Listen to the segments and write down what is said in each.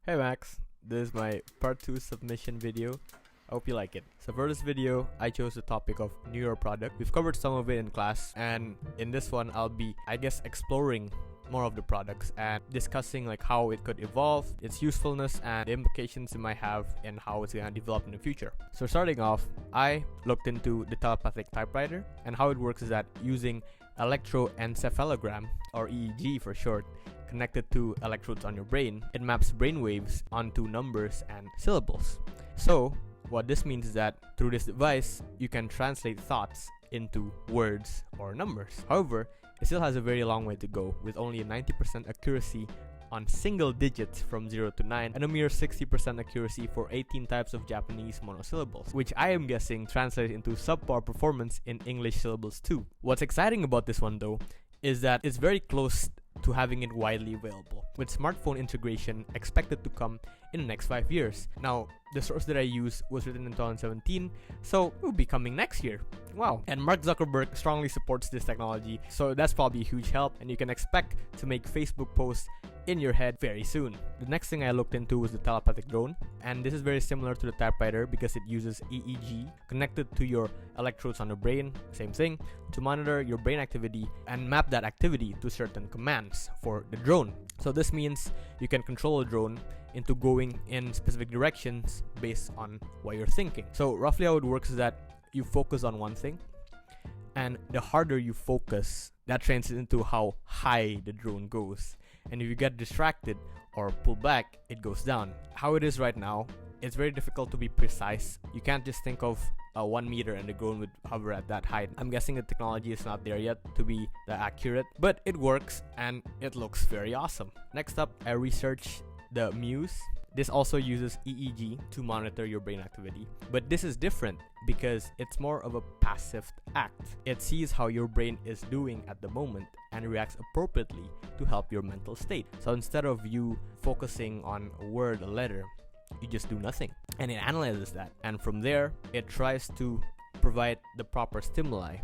Hey Max, this is my part 2 submission video. I hope you like it. So for this video, I chose the topic of Neuro product. We've covered some of it in class, and in this one, I'll be, exploring more of the products and discussing like how it could evolve, its usefulness, and the implications it might have and how it's gonna develop in the future. So starting off, I looked into the telepathic typewriter, and how it works is that using electroencephalogram, or EEG for short, connected to electrodes on your brain, it maps brainwaves onto numbers and syllables. So what this means is that through this device, you can translate thoughts into words or numbers. However, it still has a very long way to go, with only a 90% accuracy on single digits from 0 to 9 and a mere 60% accuracy for 18 types of Japanese monosyllables, which I am guessing translates into subpar performance in English syllables too. What's exciting about this one though is that it's very close to having it widely available, with smartphone integration expected to come in the next 5 years. Now, the source that I used was written in 2017, so it will be coming next year. Wow. And Mark Zuckerberg strongly supports this technology, so that's probably a huge help, and you can expect to make Facebook posts in your head very soon. The next thing I looked into was the telepathic drone, and this is very similar to the typewriter because it uses EEG connected to your electrodes on the brain, same thing, to monitor your brain activity and map that activity to certain commands for the drone. So this means you can control a drone into going in specific directions based on what you're thinking. So roughly how it works is that you focus on one thing, and the harder you focus, that translates into how high the drone goes. And if you get distracted or pull back, it goes down. How it is right now, it's very difficult to be precise. You can't just think of 1 meter and the drone would hover at that height. I'm guessing the technology is not there yet to be that accurate, but it works and it looks very awesome. Next up, I researched the Muse. This also uses EEG to monitor your brain activity, but this is different because it's more of a passive act. It sees how your brain is doing at the moment and reacts appropriately to help your mental state. So instead of you focusing on a word, a letter, you just do nothing, and it analyzes that, and from there it tries to provide the proper stimuli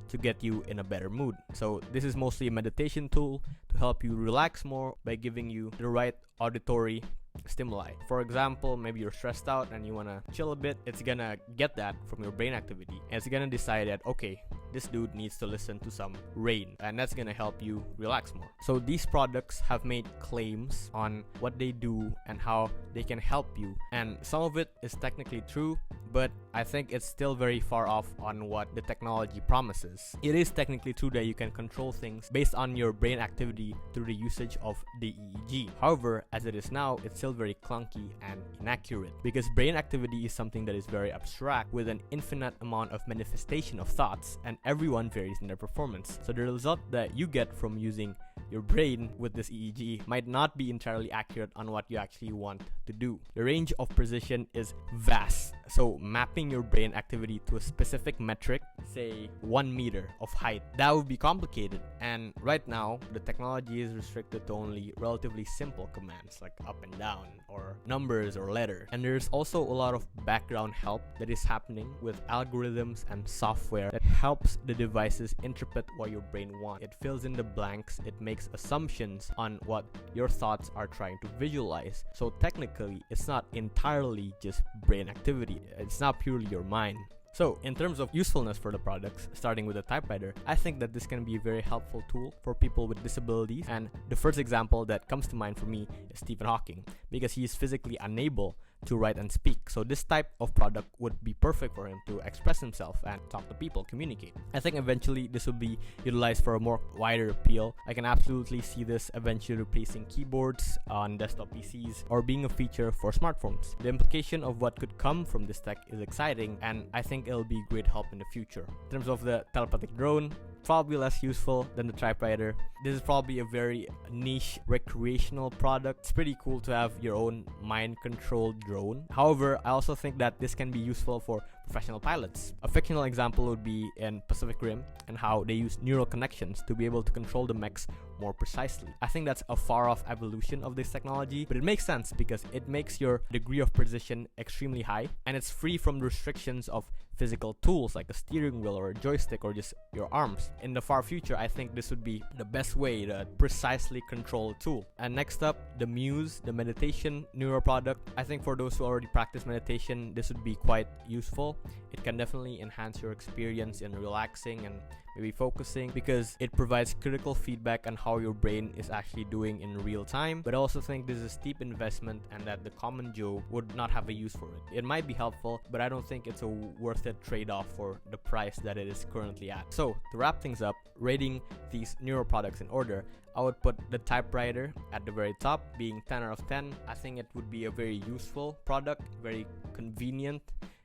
to get you in a better mood. So this is mostly a meditation tool to help you relax more by giving you the right auditory stimuli. For example, maybe you're stressed out and you want to chill a bit. It's gonna get that from your brain activity, and it's gonna decide that, okay, this dude needs to listen to some rain, and that's gonna help you relax more. So these products have made claims on what they do and how they can help you, and some of it is technically true, but I think it's still very far off on what the technology promises. It is technically true that you can control things based on your brain activity through the usage of the EEG. However, as it is now, it's still very clunky and inaccurate because brain activity is something that is very abstract with an infinite amount of manifestation of thoughts, and everyone varies in their performance. So the result that you get from using your brain with this EEG might not be entirely accurate on what you actually want to do. The range of precision is vast. So mapping your brain activity to a specific metric, say 1 meter of height, that would be complicated. And right now, the technology is restricted to only relatively simple commands like up and down or numbers or letters. And there's also a lot of background help that is happening with algorithms and software that helps the devices interpret what your brain wants. It fills in the blanks, it makes assumptions on what your thoughts are trying to visualize. So technically, it's not entirely just brain activity. It's not purely your mind. So in terms of usefulness for the products, starting with the typewriter, I think that this can be a very helpful tool for people with disabilities. And the first example that comes to mind for me is Stephen Hawking, because he is physically unable to write and speak. So this type of product would be perfect for him to express himself and talk to people, communicate. I think eventually this will be utilized for a more wider appeal. I can absolutely see this eventually replacing keyboards on desktop PCs or being a feature for smartphones. The implication of what could come from this tech is exciting, and I think it'll be great help in the future. In terms of the telepathic drone, probably less useful than the typewriter. This is probably a very niche recreational product. It's pretty cool to have your own mind-controlled drone. However, I also think that this can be useful for professional pilots. A fictional example would be in Pacific Rim and how they use neural connections to be able to control the mechs more precisely. I think that's a far-off evolution of this technology, but it makes sense because it makes your degree of precision extremely high, and it's free from the restrictions of physical tools like a steering wheel or a joystick or just your arms. In the far future, I think this would be the best way to precisely control a tool. And next up, the Muse, the meditation Neuro product. I think for those who already practice meditation, this would be quite useful. It can definitely enhance your experience in relaxing and maybe focusing, because it provides critical feedback on how your brain is actually doing in real time. But I also think this is a steep investment and that the common Joe would not have a use for it. It might be helpful, but I don't think it's a worth it trade-off for the price that it is currently at. So to wrap things up, rating these Neuro products in order, I would put the typewriter at the very top, being 10 out of 10. I think it would be a very useful product, very convenient.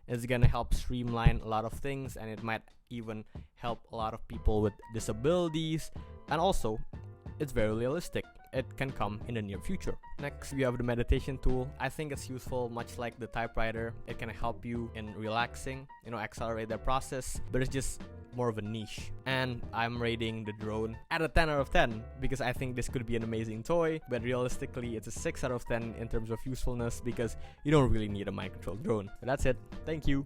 It's gonna help streamline a lot of things, and it might even help a lot of people with disabilities. And also, it's very realistic. It can come in the near future. Next, we have the meditation tool. I think it's useful, much like the typewriter. It can help you in relaxing, accelerate the process, but it's just more of a niche. And I'm rating the drone at a 10 out of 10 because I think this could be an amazing toy, but realistically it's a 6 out of 10 in terms of usefulness because you don't really need a mind control drone. But that's it. Thank you.